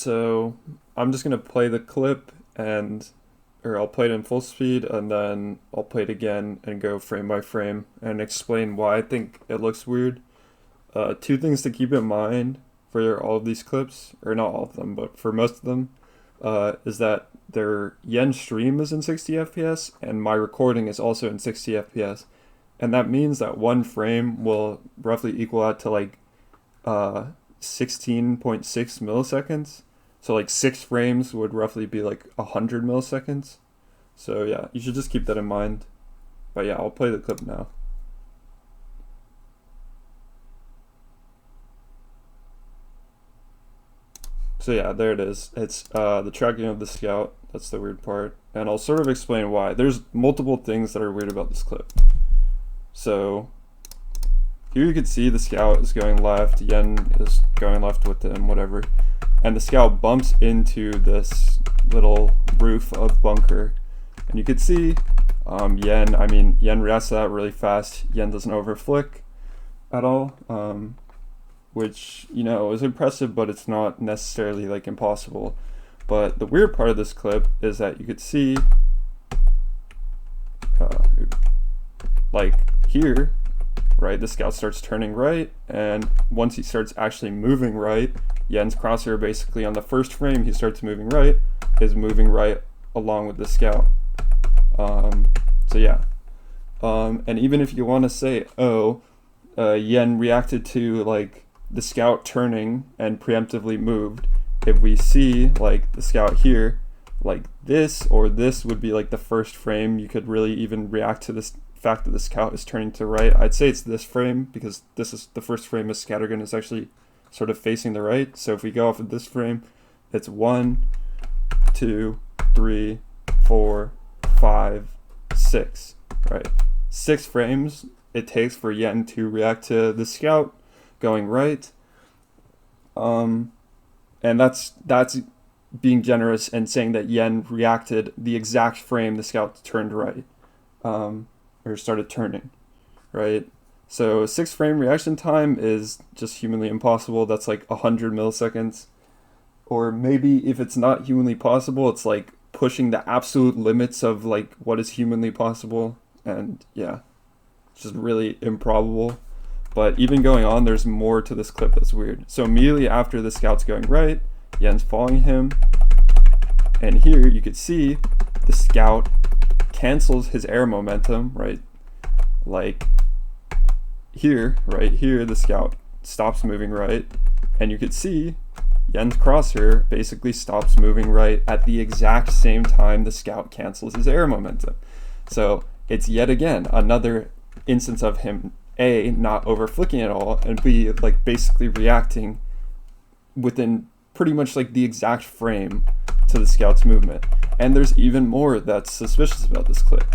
So I'm just gonna play the clip or I'll play it in full speed and then I'll play it again and go frame by frame and explain why I think it looks weird. Two things to keep in mind for all of these clips, or not all of them, but for most of them, is that their yen stream is in 60 FPS and my recording is also in 60 FPS. And that means that one frame will roughly equal out to like 16.6 milliseconds. So like 6 frames would roughly be like 100 milliseconds. So yeah, you should just keep that in mind. But yeah, I'll play the clip now. So yeah, there it is. It's the tracking of the scout. That's the weird part. And I'll sort of explain why. There's multiple things that are weird about this clip. So here you can see the scout is going left, Yen is going left with him, whatever. And the scout bumps into this little roof of bunker. And you can see Yen reacts to that really fast. Yen doesn't overflick at all, which, is impressive, but it's not necessarily like impossible. But the weird part of this clip is that you could see, like here, right, the scout starts turning right, and once he starts actually moving right, Yen's crosshair basically on the first frame he starts moving right, is moving right along with the scout. So yeah. And even if you want to say, Yen reacted to like the scout turning and preemptively moved, if we see like the scout here, like this or this would be like the first frame you could really even react to this fact that the scout is turning to right. I'd say it's this frame because this is the first frame of scattergun is actually sort of facing the right. So if we go off of this frame, it's 1, 2, 3, 4, 5, 6, right? 6 frames it takes for Yen to react to the scout going right. And that's being generous and saying that Yen reacted the exact frame the scout turned right, or started turning, right? So 6 frame reaction time is just humanly impossible. That's like 100 milliseconds. Or maybe if it's not humanly possible, it's like pushing the absolute limits of like what is humanly possible. And yeah, it's just really improbable. But even going on, there's more to this clip that's weird. So immediately after the scout's going right, Yen's following him. And here you could see the scout cancels his air momentum, right? Like here, right here, the scout stops moving right. And you could see Yen's crosshair basically stops moving right at the exact same time the scout cancels his air momentum. So it's yet again another instance of him, A, not overflicking at all, and B, like basically reacting within pretty much like the exact frame to the scout's movement. And there's even more that's suspicious about this clip.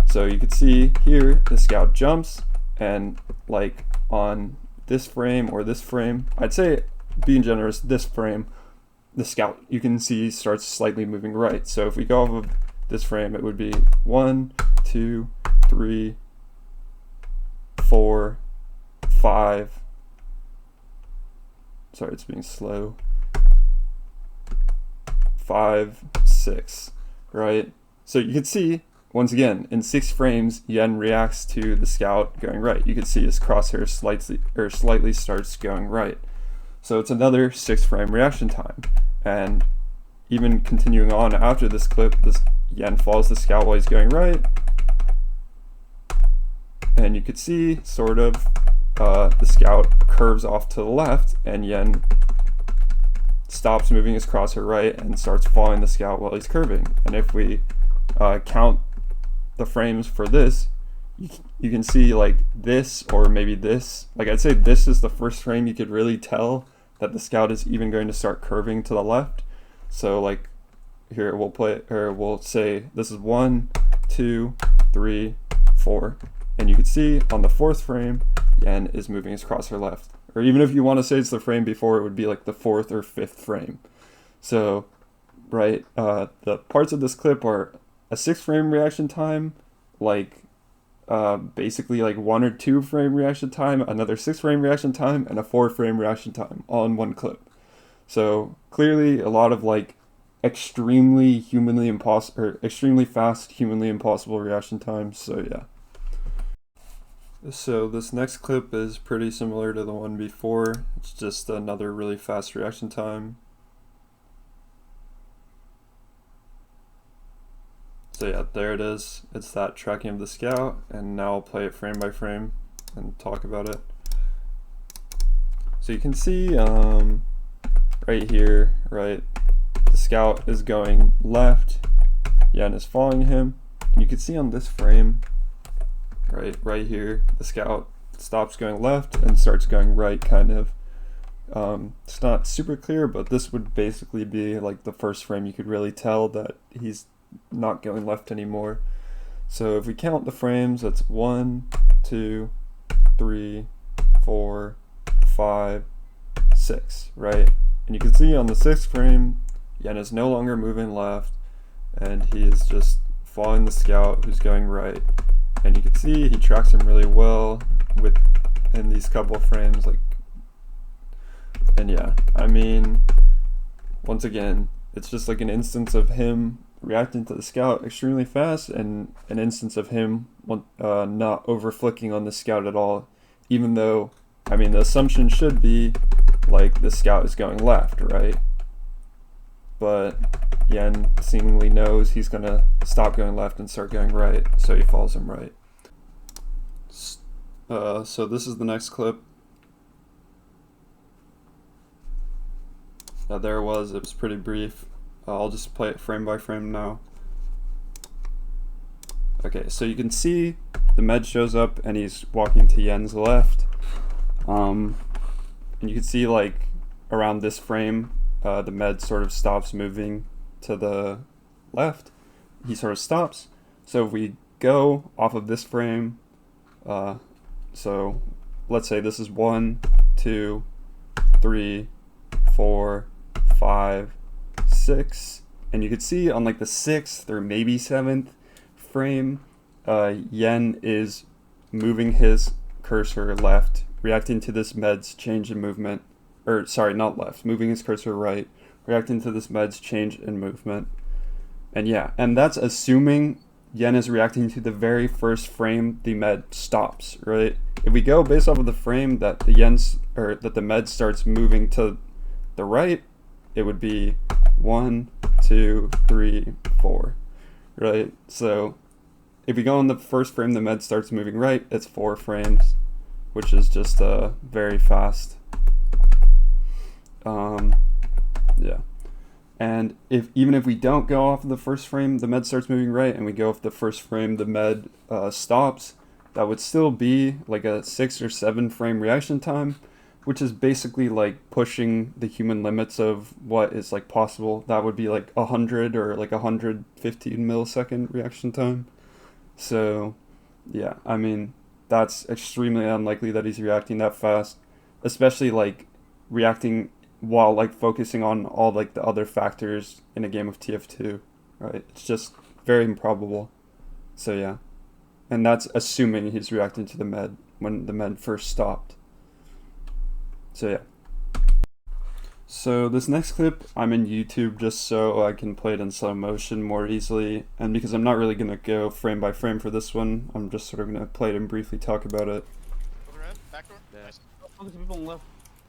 So you can see here the scout jumps, and like on this frame or this frame, I'd say being generous, this frame, the scout you can see starts slightly moving right. So if we go off of this frame, it would be 1, 2, 3, 4, 5. Sorry, it's being slow. 5, 6, right? So you can see, once again, in 6 frames, Yen reacts to the scout going right. You can see his crosshair slightly starts going right. So it's another 6-frame reaction time. And even continuing on after this clip, this Yen follows the scout while he's going right. And you could see sort of the scout curves off to the left, and Yen stops moving his crosshair right and starts following the scout while he's curving. And if we count the frames for this, you can see like this or maybe this. Like I'd say this is the first frame you could really tell that the scout is even going to start curving to the left. So like here we'll say this is 1, 2, 3, 4. And you can see on the 4th frame, Yen is moving his crosshair left. Or even if you want to say it's the frame before, it would be like the 4th or 5th frame. So, right, the parts of this clip are a 6-frame reaction time, like basically like 1 or 2 frame reaction time, another 6-frame reaction time, and a 4-frame reaction time all in one clip. So clearly a lot of like extremely fast humanly impossible reaction times. So yeah. So this next clip is pretty similar to the one before. It's just another really fast reaction time. So yeah, there it is. It's that tracking of the scout, and now I'll play it frame by frame and talk about it. So you can see right here, right, the scout is going left, Yen is following him, and you can see on this frame, right here, the scout stops going left and starts going right, kind of. It's not super clear, but this would basically be like the first frame you could really tell that he's not going left anymore. So if we count the frames, that's 1, 2, 3, 4, 5, 6, right? And you can see on the 6th frame, Yen is no longer moving left, and he is just following the scout who's going right. And you can see he tracks him really well in these couple of frames, like, and yeah, I mean, once again, it's just like an instance of him reacting to the scout extremely fast, and an instance of him not over flicking on the scout at all, even though, I mean, the assumption should be like the scout is going left, right? But Yen seemingly knows he's gonna stop going left and start going right, so he follows him right. So this is the next clip. There it was pretty brief. I'll just play it frame by frame now. Okay, so you can see the med shows up and he's walking to Yen's left. And you can see like around this frame, the med sort of stops moving to the left. He sort of stops. So if we go off of this frame, so let's say this is 1, 2, 3, 4, 5, 6, and you can see on like the 6th or maybe 7th frame, Yen is moving his cursor left, reacting to this med's change in movement, or sorry, not left, moving his cursor right, reacting to this med's change in movement. And yeah, and that's assuming Yen is reacting to the very first frame the med stops, right? If we go based off of the frame that the med starts moving to the right, it would be 1, 2, 3, 4, right? So if we go on the first frame the med starts moving right, it's 4 frames, which is just very fast. Yeah. And even if we don't go off of the first frame the med starts moving right, and we go off the first frame the med stops, that would still be like a 6 or 7 frame reaction time, which is basically like pushing the human limits of what is like possible. That would be like 100 or like 115 millisecond reaction time. So yeah, I mean, that's extremely unlikely that he's reacting that fast, especially like reacting while like focusing on all like the other factors in a game of TF2, right? It's just very improbable. So yeah, and that's assuming he's reacting to the med when the med first stopped. So yeah. So this next clip, I'm in YouTube just so I can play it in slow motion more easily, and because I'm not really going to go frame by frame for this one, I'm just sort of going to play it and briefly talk about it. Overhead, back door. Yeah. Nice. People on the left.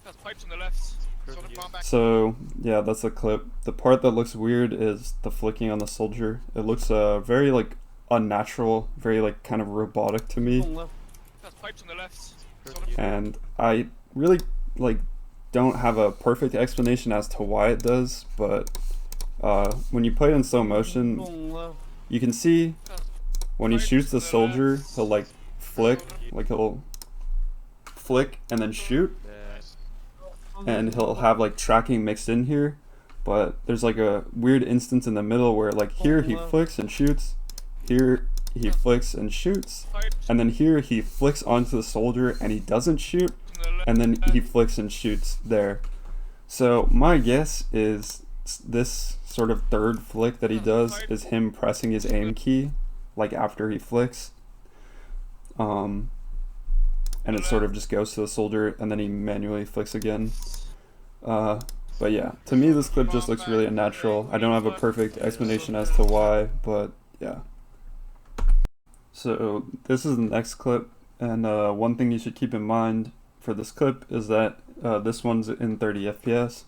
That's pipes on the left. Sort of bomb back. So yeah, that's the clip. The part that looks weird is the flicking on the soldier. It looks very like unnatural, very like kind of robotic to me. That's pipes on the left. And I really like don't have a perfect explanation as to why it does, but when you play it in slow motion, you can see when he shoots the soldier, he'll like flick, like he'll flick and then shoot, and he'll have like tracking mixed in here, but there's like a weird instance in the middle where like here he flicks and shoots, here he flicks and shoots, and then here he flicks onto the soldier and he doesn't shoot, and then he flicks and shoots there. So my guess is this sort of third flick that he does is him pressing his aim key like after he flicks, and it sort of just goes to the soldier and then he manually flicks again. But yeah, to me this clip just looks really unnatural. I don't have a perfect explanation as to why, but yeah. So this is the next clip, and one thing you should keep in mind for this clip is that this one's in 30 FPS.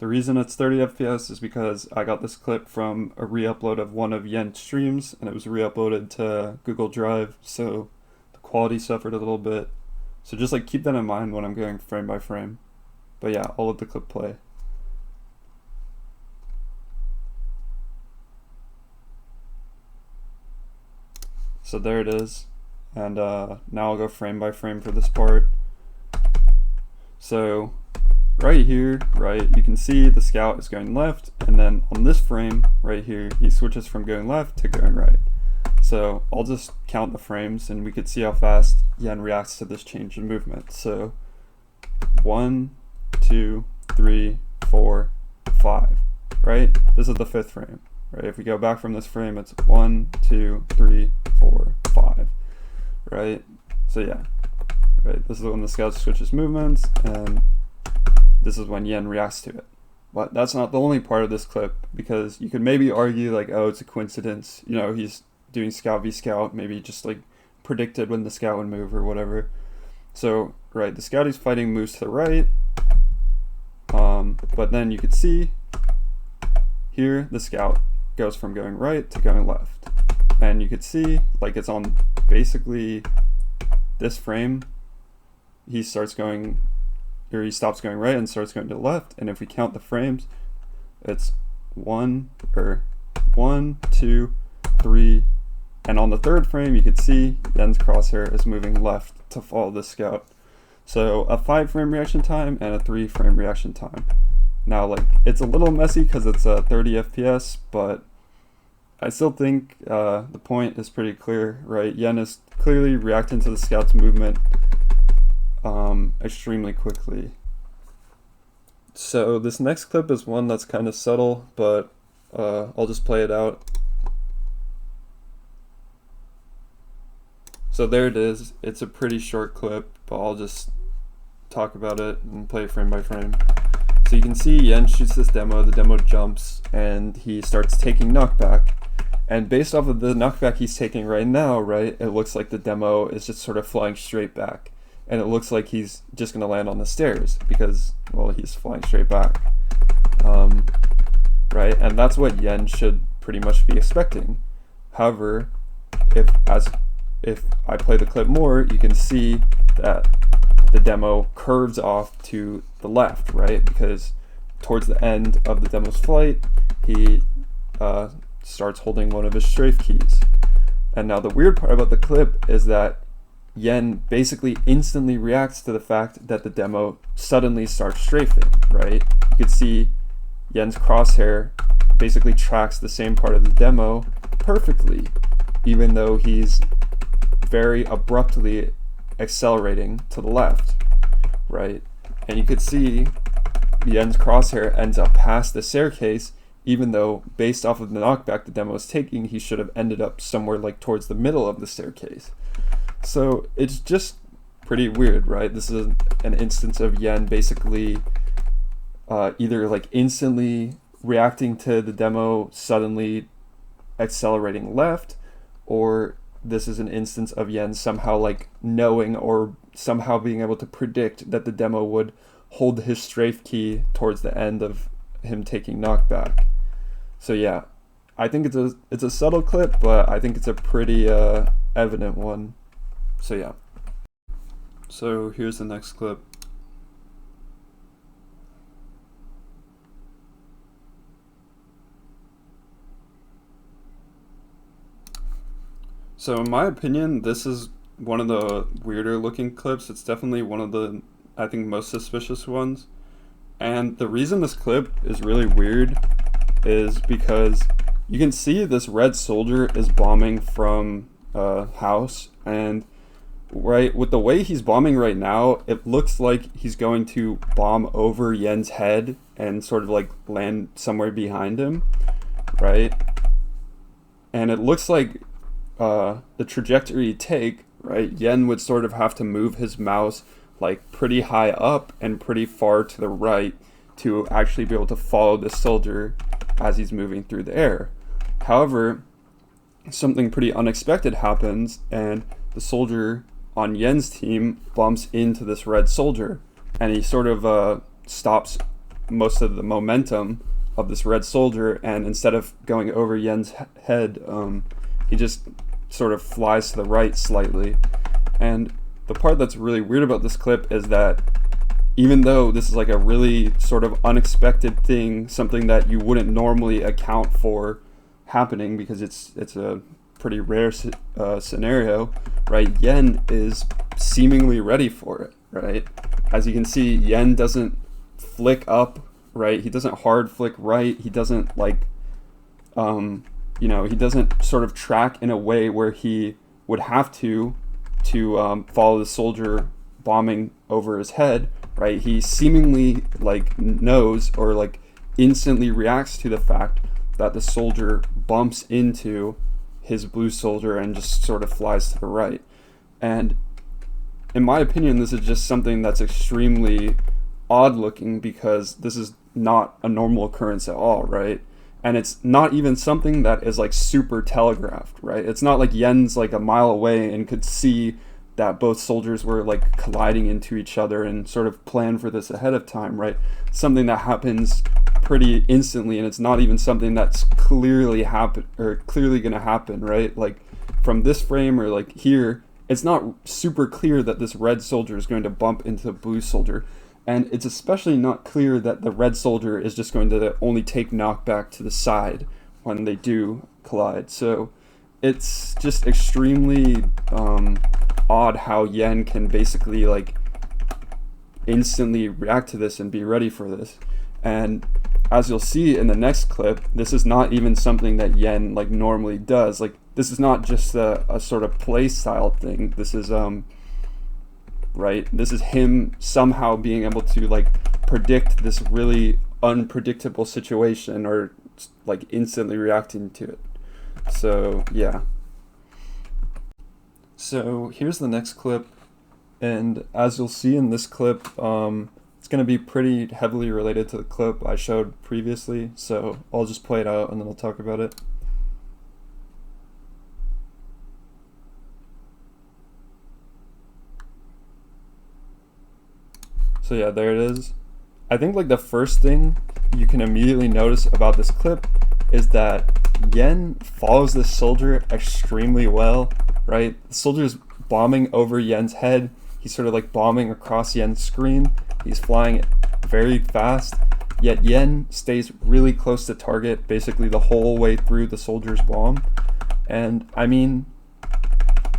The reason it's 30 FPS is because I got this clip from a re-upload of one of Yen's streams, and it was re-uploaded to Google Drive, so the quality suffered a little bit. So just like keep that in mind when I'm going frame by frame. But yeah, I'll let the clip play. So there it is, and now I'll go frame by frame for this part. So right here, right, you can see the scout is going left, and then on this frame right here, he switches from going left to going right. So I'll just count the frames, and we could see how fast Yen reacts to this change in movement. So 1, 2, 3, 4, 5, right? This is the 5th frame, right? If we go back from this frame, it's 1, 2, 3, 4, 5, right? So yeah, right, this is when the scout switches movements, and this is when Yen reacts to it. But that's not the only part of this clip, because you could maybe argue like, oh, it's a coincidence, you know, he's doing scout v scout, maybe just like predicted when the scout would move or whatever. So right, the scout he's fighting moves to the right, but then you could see here the scout goes from going right to going left, and you could see like it's on basically this frame, he starts going, or he stops going right and starts going to the left, and if we count the frames, it's 1, 2, 3, and on the 3rd frame you could see Yen's crosshair is moving left to follow the scout. So a 5 frame reaction time and a 3 frame reaction time. Now like it's a little messy because it's 30 FPS, but I still think the point is pretty clear, right? Yen is clearly reacting to the scout's movement extremely quickly. So this next clip is one that's kind of subtle, but I'll just play it out. So there it is. It's a pretty short clip, but I'll just talk about it and play it frame by frame. So you can see Yen shoots this demo, the demo jumps, and he starts taking knockback. And based off of the knockback he's taking right now, right, it looks like the demo is just sort of flying straight back. And it looks like he's just going to land on the stairs because, well, he's flying straight back. Right, and that's what Yen should pretty much be expecting. However, if I play the clip more, you can see that the demo curves off to the left, right? Because towards the end of the demo's flight, he starts holding one of his strafe keys. And now the weird part about the clip is that Yen basically instantly reacts to the fact that the demo suddenly starts strafing, right? You can see Yen's crosshair basically tracks the same part of the demo perfectly, even though he's very abruptly accelerating to the left, right? And you could see Yen's crosshair ends up past the staircase, even though based off of the knockback the demo is taking, he should have ended up somewhere like towards the middle of the staircase. So it's just pretty weird, right? This is an instance of Yen basically either like instantly reacting to the demo suddenly accelerating left, or this is an instance of Yen somehow like knowing or somehow being able to predict that the demo would hold his strafe key towards the end of him taking knockback. So yeah, I think it's a subtle clip, but I think it's a pretty evident one. So yeah. So here's the next clip. So in my opinion, this is one of the weirder looking clips. It's definitely one of the, I think, most suspicious ones. And the reason this clip is really weird is because you can see this red soldier is bombing from a house, and right with the way he's bombing right now, it looks like he's going to bomb over Yen's head and sort of like land somewhere behind him, right? And it looks like the trajectory you take, right, Yen would sort of have to move his mouse like pretty high up and pretty far to the right to actually be able to follow the soldier as he's moving through the air. However, something pretty unexpected happens, and the soldier on Yen's team bumps into this red soldier, and he sort of stops most of the momentum of this red soldier, and instead of going over Yen's head, he just sort of flies to the right slightly. And the part that's really weird about this clip is that even though this is like a really sort of unexpected thing, something that you wouldn't normally account for happening because it's a pretty rare scenario, right? Yen is seemingly ready for it, right? As you can see, Yen doesn't flick up, right? He doesn't hard flick right. He doesn't like, he doesn't sort of track in a way where he would have to follow the soldier bombing over his head, right? He seemingly like knows or like instantly reacts to the fact that the soldier bumps into his blue soldier and just sort of flies to the right. And in my opinion, this is just something that's extremely odd looking, because this is not a normal occurrence at all, right? And it's not even something that is like super telegraphed, right? It's not like Yen's like a mile away and could see that both soldiers were like colliding into each other and sort of plan for this ahead of time, right? Something that happens pretty instantly, and it's not even something that's clearly gonna happen, right? Like from this frame or like here, it's not super clear that this red soldier is going to bump into the blue soldier. And it's especially not clear that the red soldier is just going to only take knockback to the side when they do collide. So it's just extremely odd how Yen can basically like instantly react to this and be ready for this. And as you'll see in the next clip, this is not even something that Yen like normally does. Like this is not just a sort of play style thing. This is right? This is him somehow being able to like predict this really unpredictable situation, or like instantly reacting to it. So yeah. So here's the next clip, and as you'll see in this clip, it's going to be pretty heavily related to the clip I showed previously, so I'll just play it out and then I'll talk about it. So yeah, there it is. I think like the first thing you can immediately notice about this clip is that Yen follows this soldier extremely well, right? The soldier's bombing over Yen's head. He's sort of like bombing across Yen's screen. He's flying very fast, yet Yen stays really close to target basically the whole way through the soldier's bomb. And I mean,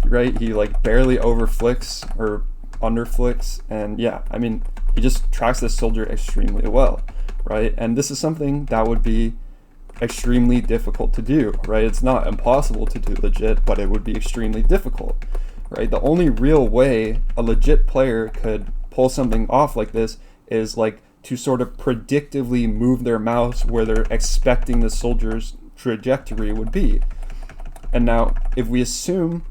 right, he like barely overflicks or underflicks, and yeah, I mean, he just tracks this soldier extremely well, right? And this is something that would be extremely difficult to do, right? It's not impossible to do legit, but it would be extremely difficult, right? The only real way a legit player could pull something off like this is like to sort of predictively move their mouse where they're expecting the soldier's trajectory would be. And now, if we assume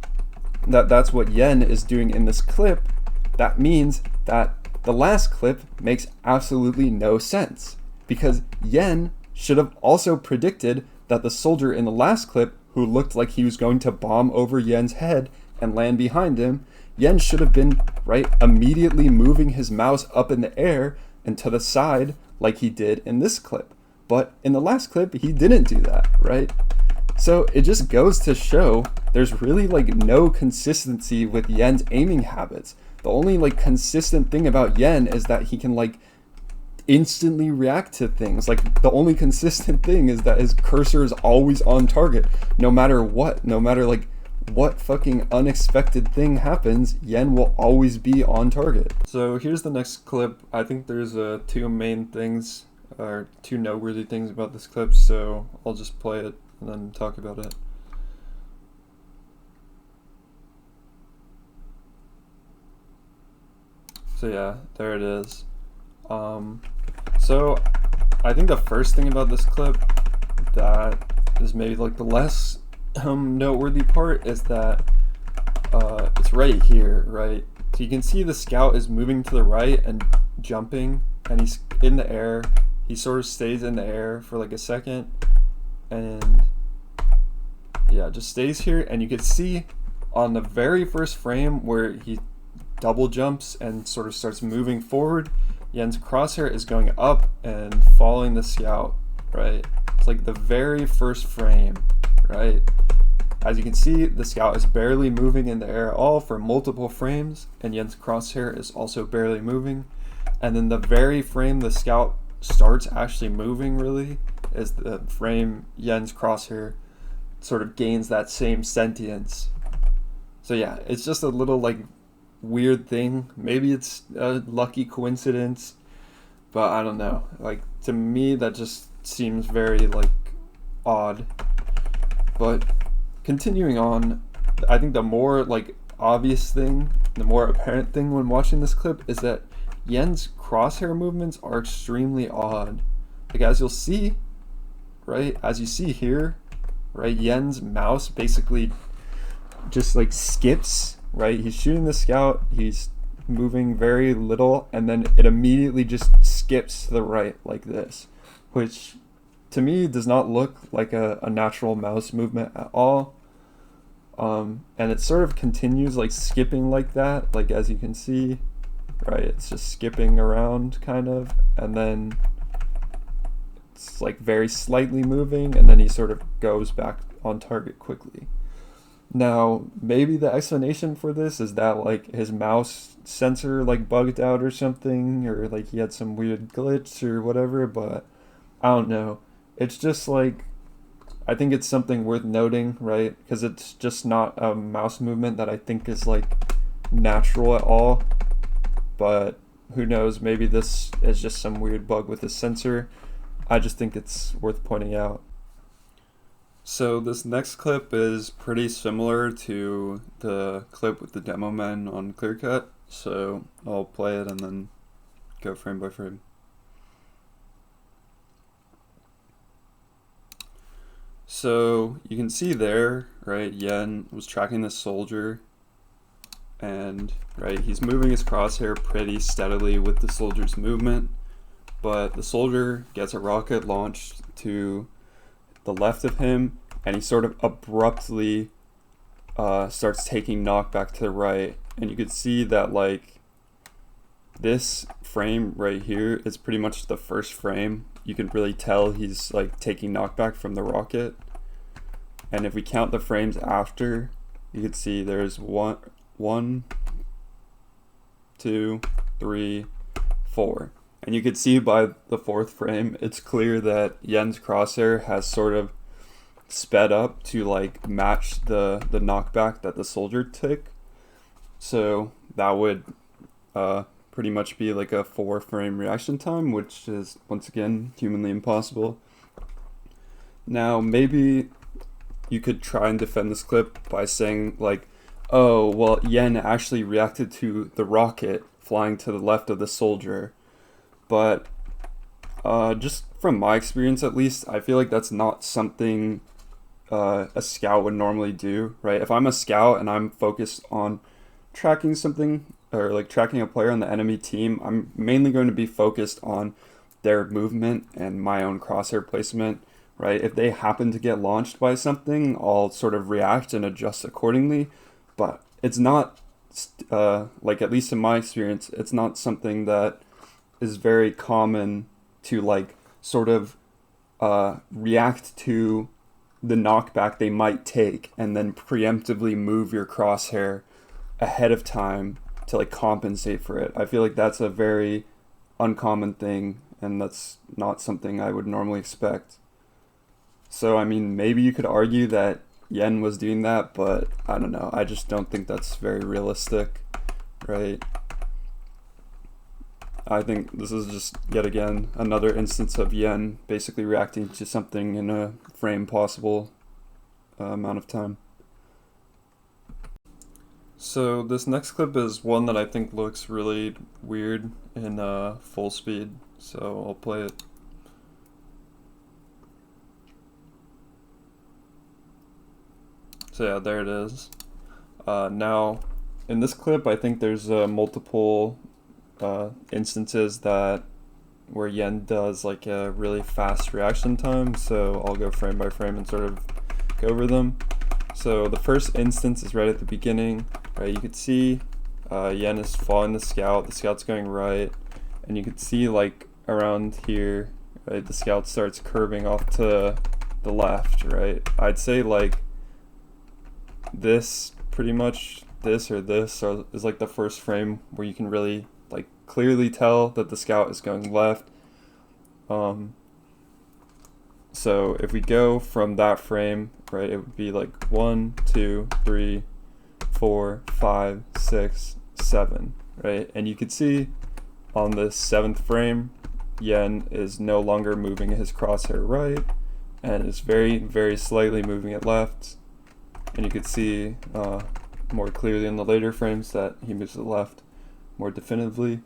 that that's what Yen is doing in this clip, that means that the last clip makes absolutely no sense, because Yen should have also predicted that the soldier in the last clip, who looked like he was going to bomb over Yen's head and land behind him, Yen should have been, right, immediately moving his mouse up in the air and to the side like he did in this clip. But in the last clip, he didn't do that, right? So it just goes to show there's really like no consistency with Yen's aiming habits. The only like consistent thing about Yen is that he can like instantly react to things. Like the only consistent thing is that his cursor is always on target, no matter what, no matter like what fucking unexpected thing happens, Yen will always be on target. So here's the next clip. I think there's two main things, or two noteworthy things about this clip, so I'll just play it and then talk about it. So yeah, there it is. So I think the first thing about this clip that is maybe like the less noteworthy part is that it's right here, right? So you can see the scout is moving to the right and jumping and he's in the air. He sort of stays in the air for like a second, and yeah, just stays here. And you can see on the very first frame where he double jumps and sort of starts moving forward, Yen's crosshair is going up and following the scout, right? It's like the very first frame, right? As you can see, the scout is barely moving in the air at all for multiple frames, and Yen's crosshair is also barely moving. And then the very frame the scout starts actually moving really is the frame Yen's crosshair sort of gains that same sentience. So yeah, it's just a little like weird thing. Maybe it's a lucky coincidence, but I don't know. Like, to me, that just seems very like odd. But continuing on, I think the more like obvious thing, the more apparent thing when watching this clip is that Yen's crosshair movements are extremely odd. Like, as you'll see, right, as you see here, right, Yen's mouse basically just like skips, right? He's shooting the scout, he's moving very little, and then it immediately just skips to the right like this, which to me does not look like a natural mouse movement at all. And it sort of continues like skipping like that, like as you can see, right? It's just skipping around kind of, and then it's like very slightly moving, and then he sort of goes back on target quickly. Now, maybe the explanation for this is that like his mouse sensor like bugged out or something, or like he had some weird glitch or whatever, but I don't know. It's just like, I think it's something worth noting, right? Because it's just not a mouse movement that I think is like natural at all. But who knows, maybe this is just some weird bug with the sensor. I just think it's worth pointing out. So this next clip is pretty similar to the clip with the demo men on Clearcut, so I'll play it and then go frame by frame. So you can see there, right, Yen was tracking this soldier, and right, he's moving his crosshair pretty steadily with the soldier's movement, but the soldier gets a rocket launched to the left of him, and he sort of abruptly starts taking knockback to the right, and you could see that like this frame right here is pretty much the first frame. You can really tell he's like taking knockback from the rocket, and if we count the frames after, you can see there's one, 2, 3, 4. And you could see by the fourth frame, it's clear that Yen's crosshair has sort of sped up to like match the knockback that the soldier took. So that would pretty much be like a 4-frame reaction time, which is once again humanly impossible. Now maybe you could try and defend this clip by saying like, oh well, Yen actually reacted to the rocket flying to the left of the soldier. But just from my experience at least, I feel like that's not something a scout would normally do, right? If I'm a scout and I'm focused on tracking something, or like tracking a player on the enemy team, I'm mainly going to be focused on their movement and my own crosshair placement, right? If they happen to get launched by something, I'll sort of react and adjust accordingly, but it's not, like at least in my experience, it's not something that is very common to like sort of react to the knockback they might take and then preemptively move your crosshair ahead of time to like compensate for it. I feel like that's a very uncommon thing, and that's not something I would normally expect. So I mean, maybe you could argue that Yen was doing that, but I don't know. I just don't think that's very realistic, right? I think this is just yet again another instance of Yen basically reacting to something in a frame possible amount of time. So this next clip is one that I think looks really weird in full speed, so I'll play it. So yeah, there it is. Now, in this clip, I think there's multiple instances that where Yen does like a really fast reaction time, so I'll go frame by frame and sort of go over them. So the first instance is right at the beginning, right? You could see Yen is following the scout's going right, and you could see like around here, right, the scout starts curving off to the left, right? I'd say like this, pretty much this or this is like the first frame where you can really like clearly tell that the scout is going left. So if we go from that frame, right, it would be like 1, 2, 3, 4, 5, 6, 7, right? And you could see on this 7th frame, Yen is no longer moving his crosshair right, and is very, very slightly moving it left. And you could see more clearly in the later frames that he moves it left more definitively.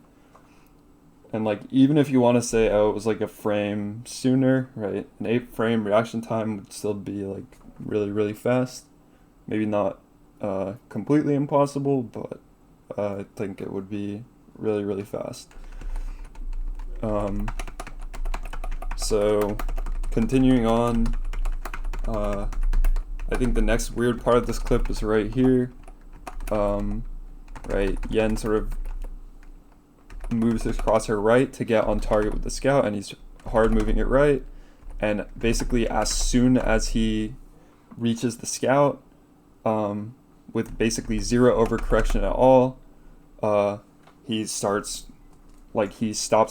And like, even if you want to say, oh, it was like a frame sooner, right? An 8 frame reaction time would still be like really, really fast. Maybe not completely impossible, but I think it would be really, really fast. So continuing on, I think the next weird part of this clip is right here. Right, Yen sort of moves his crosshair right to get on target with the scout, and he's hard moving it right, and basically as soon as he reaches the scout, with basically zero overcorrection at all, he stops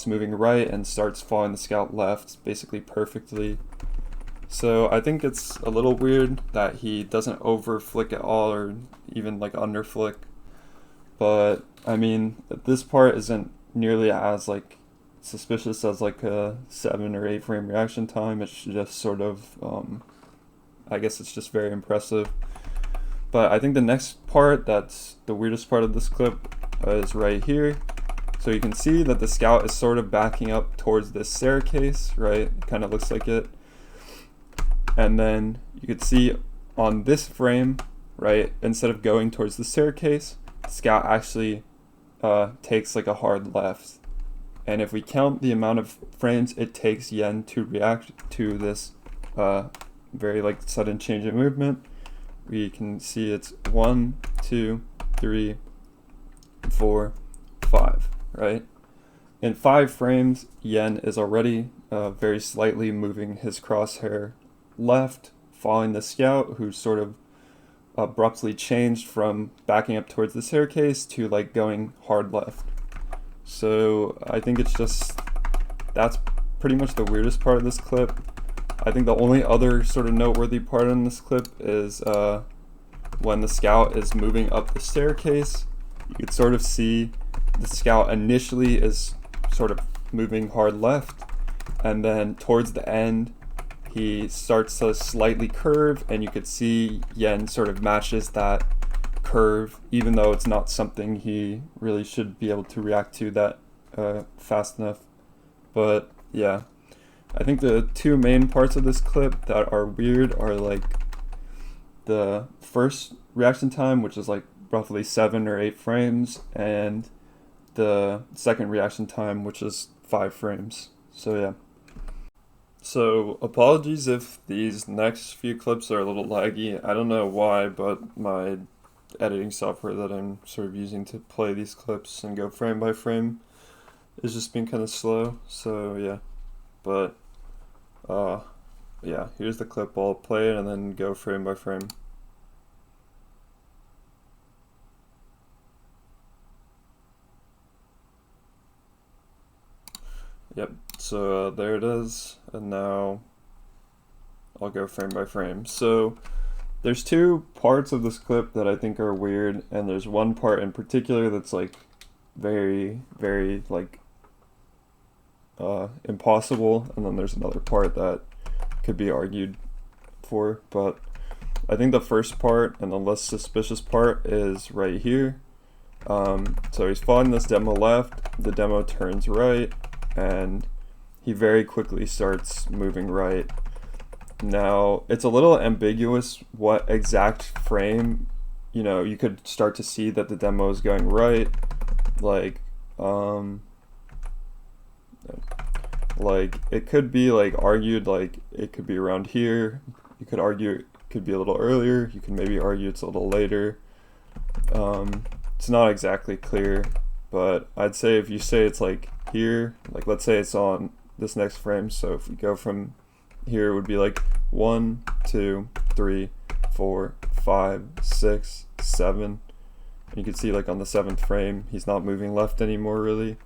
moving right and starts following the scout left basically perfectly. So I think it's a little weird that he doesn't over flick at all, or even like under flick, but I mean, this part isn't nearly as like suspicious as like a 7 or 8 frame reaction time. It's just sort of I guess it's just very impressive. But I think the next part that's the weirdest part of this clip is right here. So you can see that the scout is sort of backing up towards this staircase, right? It kind of looks like it. And then you could see on this frame, right, instead of going towards the staircase, the scout actually takes like a hard left. And if we count the amount of frames it takes Yen to react to this very like sudden change of movement, we can see it's 1, 2, 3, 4, 5, right? In 5 frames, Yen is already very slightly moving his crosshair left, following the scout, who sort of abruptly changed from backing up towards the staircase to like going hard left. So I think that's pretty much the weirdest part of this clip. I think the only other sort of noteworthy part in this clip is when the scout is moving up the staircase. You could sort of see the scout initially is sort of moving hard left, and then towards the end he starts to slightly curve, and you could see Yen sort of matches that curve, even though it's not something he really should be able to react to that fast enough. But yeah, I think the 2 main parts of this clip that are weird are like the first reaction time, which is like roughly 7 or 8 frames, and the second reaction time, which is 5 frames. So yeah. So apologies if these next few clips are a little laggy. I don't know why, but my editing software that I'm sort of using to play these clips and go frame by frame is just being kind of slow. So yeah, but yeah, here's the clip. I'll play it and then go frame by frame. Yep, so there it is, and now I'll go frame by frame. So there's 2 parts of this clip that I think are weird, and there's one part in particular that's like very, very like impossible, and then there's another part that could be argued for. But I think the first part and the less suspicious part is right here. So he's following this demo left, the demo turns right, and he very quickly starts moving right. Now, it's a little ambiguous what exact frame, you could start to see that the demo is going right. Like, Like, it could be like argued like it could be around here. You could argue it could be a little earlier. You can maybe argue it's a little later. It's not exactly clear, but I'd say if you say it's like here, like let's say it's on this next frame. So if we go from here, it would be like 1, 2, 3, 4, 5, 6, 7. You can see like on the 7th frame, he's not moving left anymore really.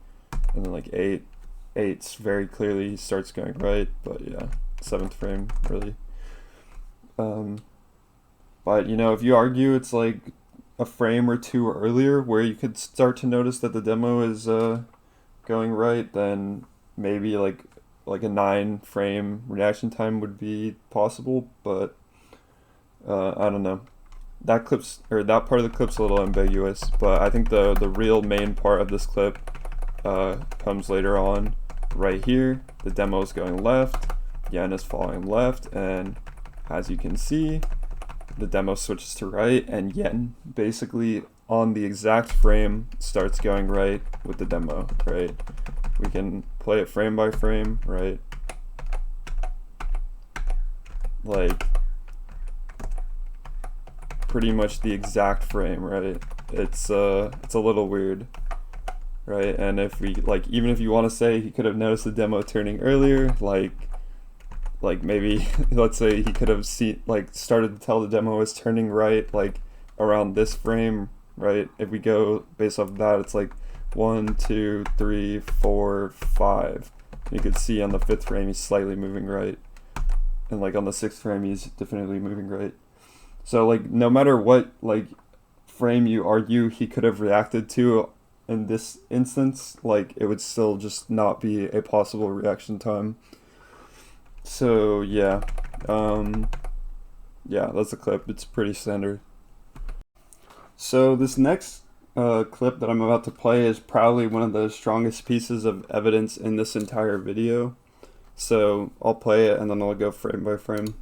And then like 8's very clearly he starts going right, but yeah, 7th frame really. But you know, if you argue it's like a frame or two earlier where you could start to notice that the demo is going right, then maybe like a 9 frame reaction time would be possible, but I don't know. That part of the clip's a little ambiguous, but I think the real main part of this clip comes later on. Right here, the demo is going left, Yen is following left, and as you can see, the demo switches to right, and Yen basically on the exact frame starts going right with the demo, right? We can play it frame by frame, right? Like, pretty much the exact frame, right? It's a little weird, right? And if we, like, even if you want to say he could have noticed the demo turning earlier, like maybe let's say he could have started to tell the demo was turning right like around this frame, right? If we go based off of that, it's like 1, 2, 3, 4, 5. You could see on the 5th frame he's slightly moving right, and like on the 6th frame he's definitely moving right. So like no matter what like frame you argue he could have reacted to in this instance, like it would still just not be a possible reaction time. So yeah, yeah, that's a clip. It's pretty standard. So this next clip that I'm about to play is probably one of the strongest pieces of evidence in this entire video. So I'll play it and then I'll go frame by frame.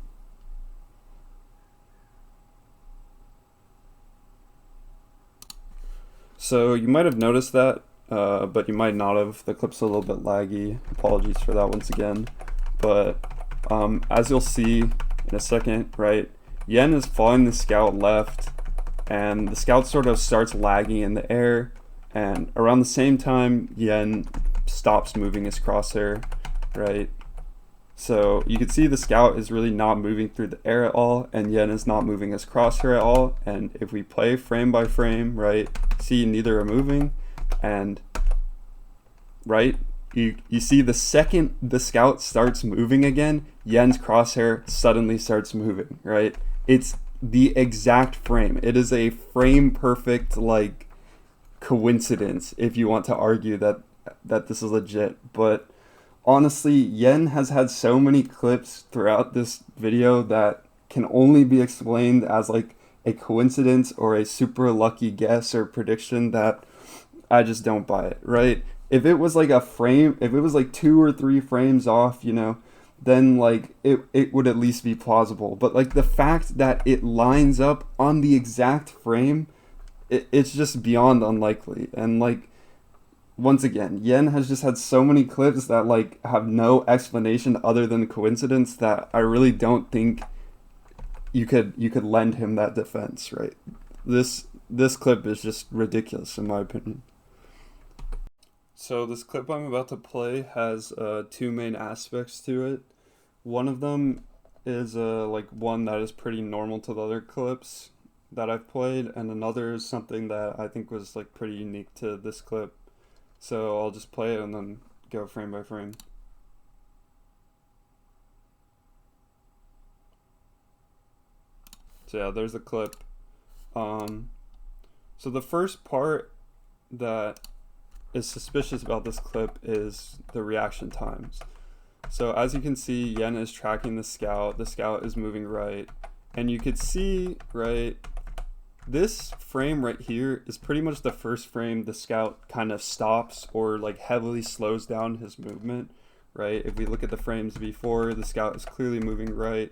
So you might have noticed that, but you might not have. The clip's a little bit laggy. Apologies for that once again. But as you'll see in a second, right, Yen is following the scout left, and the scout sort of starts lagging in the air, and around the same time, Yen stops moving his crosshair, right? So you can see the scout is really not moving through the air at all, and Yen is not moving his crosshair at all. And if we play frame by frame, right, see neither are moving, and right, you see the second the scout starts moving again, Yen's crosshair suddenly starts moving, right? It's the exact frame. It is a frame perfect like coincidence if you want to argue that this is legit. But honestly, Yen has had so many clips throughout this video that can only be explained as like a coincidence or a super lucky guess or prediction that I just don't buy it, right? If it was like a frame, if it was like 2 or 3 frames off, you know, then like it would at least be plausible. But like the fact that it lines up on the exact frame, it's just beyond unlikely. And like, once again, Yen has just had so many clips that like have no explanation other than coincidence that I really don't think you could lend him that defense, right? This clip is just ridiculous in my opinion. So this clip I'm about to play has 2 main aspects to it. One of them is like one that is pretty normal to the other clips that I've played, and another is something that I think was like pretty unique to this clip. So I'll just play it and then go frame by frame. So yeah, there's the clip. So the first part that is suspicious about this clip is the reaction times. So as you can see, Yen is tracking the scout is moving right, and you could see, right, this frame right here is pretty much the first frame the scout kind of stops or like heavily slows down his movement, right? If we look at the frames before, the scout is clearly moving right.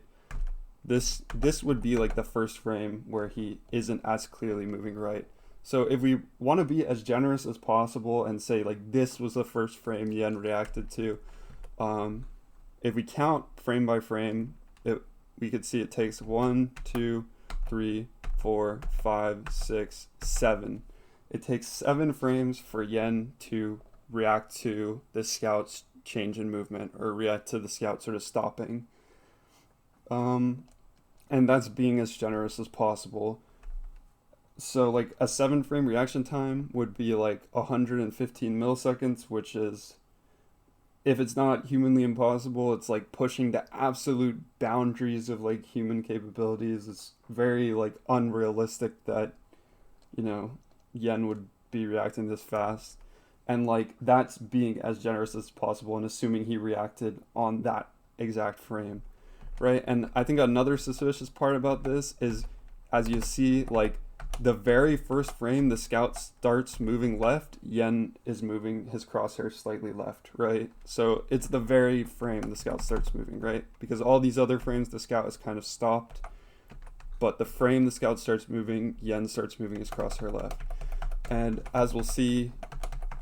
This would be like the first frame where he isn't as clearly moving right. So if we want to be as generous as possible and say like this was the first frame Yen reacted to, If we count frame by frame, we could see it takes 1, 2, 3, 4, 5, 6, 7. It takes 7 frames for Yen to react to the scout's change in movement, or react to the scout sort of stopping. And that's being as generous as possible. So like a 7 frame reaction time would be like 115 milliseconds, which is, if it's not humanly impossible, it's like pushing the absolute boundaries of like human capabilities. It's very like unrealistic that, you know, Yen would be reacting this fast. And like that's being as generous as possible and assuming he reacted on that exact frame, right? And I think another suspicious part about this is, as you see, like the very first frame the scout starts moving left, Yen is moving his crosshair slightly left, right? So it's the very frame the scout starts moving, right? Because all these other frames the scout is kind of stopped, but the frame the scout starts moving, Yen starts moving his crosshair left. And as we'll see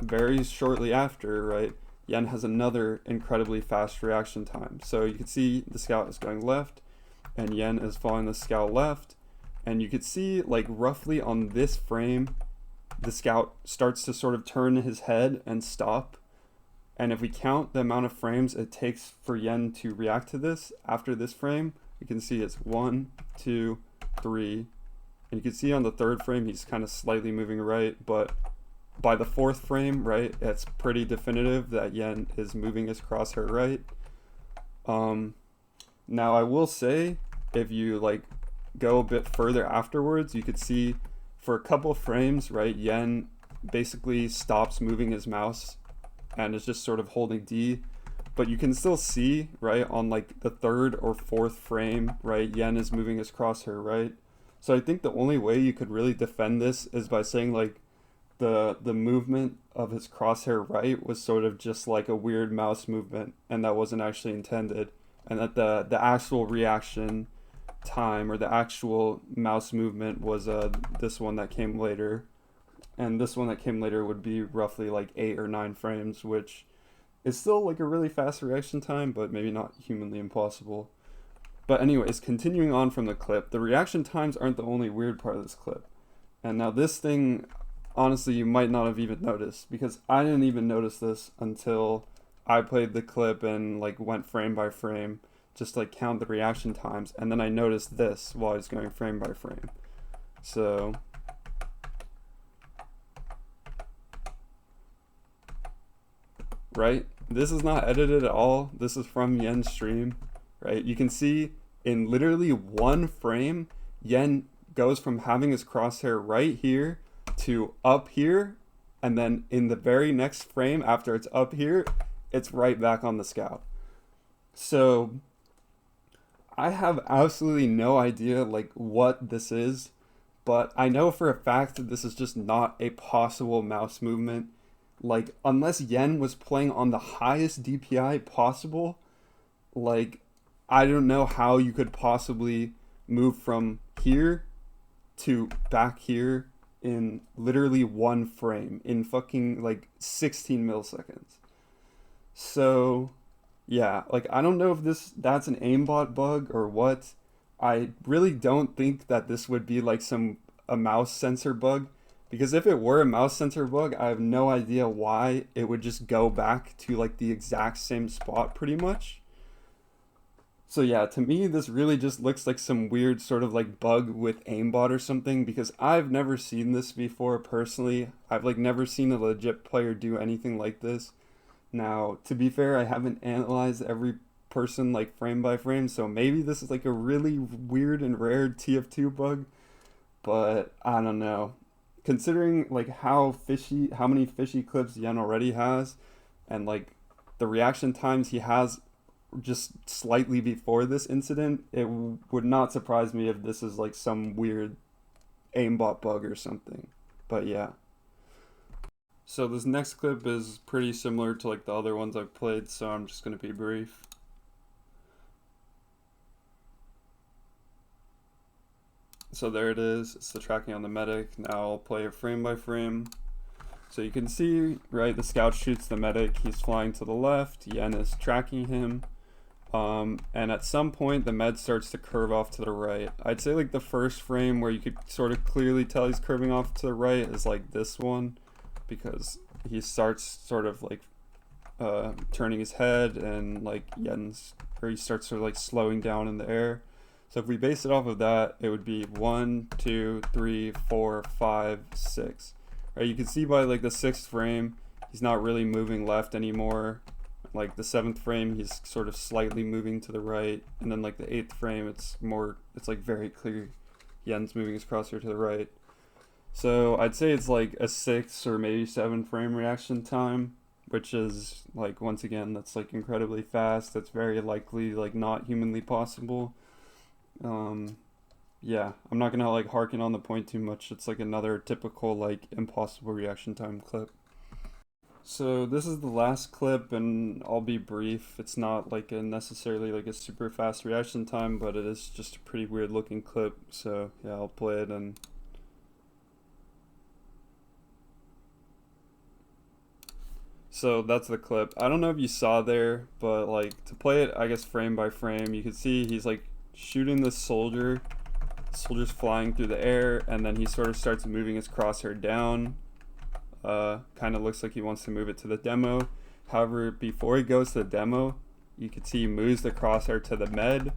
very shortly after, right, Yen has another incredibly fast reaction time. So you can see the scout is going left and Yen is following the scout left. And you could see, like, roughly on this frame, the scout starts to sort of turn his head and stop. And if we count the amount of frames it takes for Yen to react to this after this frame, you can see it's 1, 2, 3. And you can see on the third frame, he's kind of slightly moving right. But by the fourth frame, right, it's pretty definitive that Yen is moving his crosshair right. Now, I will say, if you, like, go a bit further afterwards, you could see for a couple frames, right, Yen basically stops moving his mouse and is just sort of holding D, but you can still see, right, on like the third or fourth frame, right, Yen is moving his crosshair right. So I think the only way you could really defend this is by saying like the movement of his crosshair right was sort of just like a weird mouse movement and that wasn't actually intended, and that the actual reaction time or the actual mouse movement was this one that came later, and this one that came later would be roughly like 8 or 9 frames, which is still like a really fast reaction time, but maybe not humanly impossible. But anyways, continuing on from the clip, the reaction times aren't the only weird part of this clip. And now this thing, honestly, you might not have even noticed, because I didn't even notice this until I played the clip and like went frame by frame, just like count the reaction times, and then I noticed this while I was going frame by frame. So right, this is not edited at all, this is from Yen's stream, right? You can see in literally one frame, Yen goes from having his crosshair right here to up here, and then in the very next frame after it's up here, it's right back on the scout. So I have absolutely no idea like what this is, but I know for a fact that this is just not a possible mouse movement. Like, unless Yen was playing on the highest DPI possible, like, I don't know how you could possibly move from here to back here in literally one frame in fucking like 16 milliseconds. So yeah, like I don't know if that's an aimbot bug or what. I really don't think that this would be like a mouse sensor bug, because if it were a mouse sensor bug, I have no idea why it would just go back to like the exact same spot pretty much. So yeah, to me this really just looks like some weird sort of like bug with aimbot or something, because I've never seen this before personally. I've like never seen a legit player do anything like this. Now, to be fair, I haven't analyzed every person like frame by frame, so maybe this is like a really weird and rare TF2 bug, but I don't know. Considering like how many fishy clips Yen already has, and like the reaction times he has just slightly before this incident, it would not surprise me if this is like some weird aimbot bug or something. But yeah. So this next clip is pretty similar to like the other ones I've played, so I'm just going to be brief. So there it is, it's the tracking on the medic. Now I'll play it frame by frame. So you can see, right, the scout shoots the medic, he's flying to the left, Yen is tracking him, and at some point the med starts to curve off to the right. I'd say like the first frame where you could sort of clearly tell he's curving off to the right is like this one, because he starts sort of like turning his head, and like he starts sort of like slowing down in the air. So if we base it off of that, it would be 1, 2, 3, 4, 5, 6. Right, you can see by like the 6th frame, he's not really moving left anymore. Like the 7th frame, he's sort of slightly moving to the right, and then like the 8th frame, it's like very clear Yen's moving his crosshair to the right. So I'd say it's like a 6 or maybe 7 frame reaction time, which is like, once again, that's like incredibly fast. That's very likely like not humanly possible. Yeah, I'm not gonna like harken on the point too much. It's like another typical like impossible reaction time clip. So this is the last clip, and I'll be brief. It's not like a necessarily like a super fast reaction time, but it is just a pretty weird looking clip. So yeah, I'll play it. And so that's the clip. I don't know if you saw there, but like to play it, I guess frame by frame, you can see he's like shooting this soldier. Soldier's flying through the air, and then he sort of starts moving his crosshair down. Kind of looks like he wants to move it to the demo. However, before he goes to the demo, you can see he moves the crosshair to the med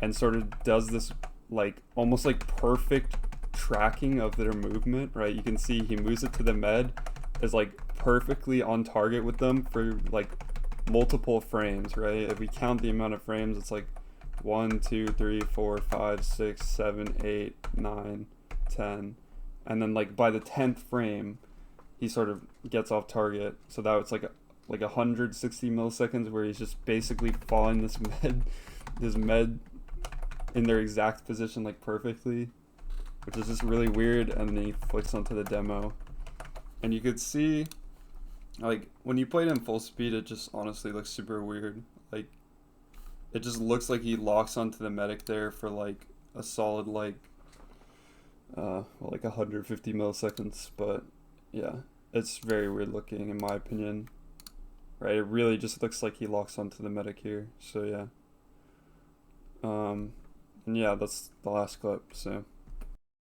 and sort of does this like almost like perfect tracking of their movement, right? You can see he moves it to the med, is like perfectly on target with them for like multiple frames, right? If we count the amount of frames, it's like 1, 2, 3, 4, 5, 6, 7, 8, 9, 10. And then like by the 10th frame, he sort of gets off target. So that was like 160 milliseconds where he's just basically following this med in their exact position like perfectly, which is just really weird. And then he flicks onto the demo. And you could see like when you play it in full speed, it just honestly looks super weird. Like it just looks like he locks onto the medic there for like a solid like 150 milliseconds. But yeah, it's very weird looking in my opinion. Right, it really just looks like he locks onto the medic here. So yeah. And yeah, that's the last clip. So